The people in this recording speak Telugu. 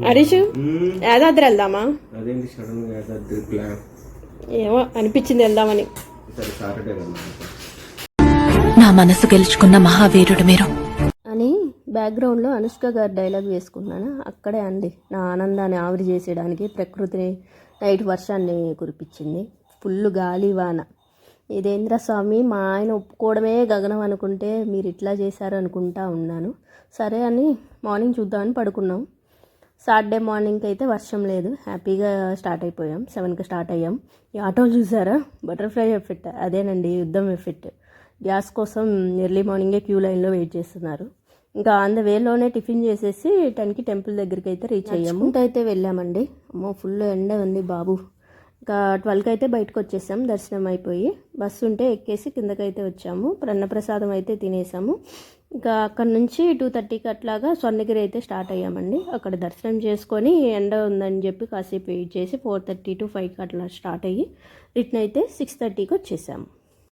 హరీష్ యాదాద్రి వెళ్దామా? ఏమో అనిపించింది వెళ్దామని. నా మనసు గెలుచుకున్న మహావీరుడు మీరు అని బ్యాక్గ్రౌండ్లో అనుష్క గారి డైలాగ్ వేసుకున్నాను. అక్కడే అండి నా ఆనందాన్ని ఆవిరి చేసేయడానికి ప్రకృతిని నైట్ వర్షాన్ని కురిపించింది. ఫుల్ గాలి వాన. ఇదేంద్ర స్వామి మా ఆయన ఒప్పుకోవడమే గగనం అనుకుంటే మీరు ఇట్లా చేశారు అనుకుంటా ఉన్నాను. సరే అని మార్నింగ్ చూద్దామని పడుకున్నాం. సాటర్డే మార్నింగ్కి అయితే వర్షం లేదు, హ్యాపీగా స్టార్ట్ అయిపోయాం. 7కి స్టార్ట్ అయ్యాం. ఈ ఆటోలు చూసారా, బటర్ఫ్లై ఎఫెక్ట్ అదేనండి, యుద్ధం ఎఫెక్ట్. గ్యాస్ కోసం ఎర్లీ మార్నింగే క్యూ లైన్లో వెయిట్ చేస్తున్నారు. ఇంకా ఆన్ ద వేలోనే టిఫిన్ చేసేసి 10కి టెంపుల్ దగ్గరికి అయితే రీచ్ అయ్యాము. అయితే వెళ్ళామండి. అమ్మో ఫుల్ ఎండ ఉంది బాబు. ఇంకా 12కి అయితే బయటకు వచ్చేసాం దర్శనం అయిపోయి. బస్సు ఉంటే ఎక్కేసి కిందకైతే వచ్చాము. అన్నప్రసాదం అయితే తినేసాము. ఇంకా అక్కడ నుంచి 2:30కి అట్లాగా స్వర్ణగిరి అయితే స్టార్ట్ అయ్యామండి. అక్కడ దర్శనం చేసుకొని ఎండ ఉందని చెప్పి కాసేపు వెయిట్ చేసి 4:30 to 5కి అట్లా స్టార్ట్ అయ్యి రిటర్న్ అయితే 6:30కి వచ్చేసాము.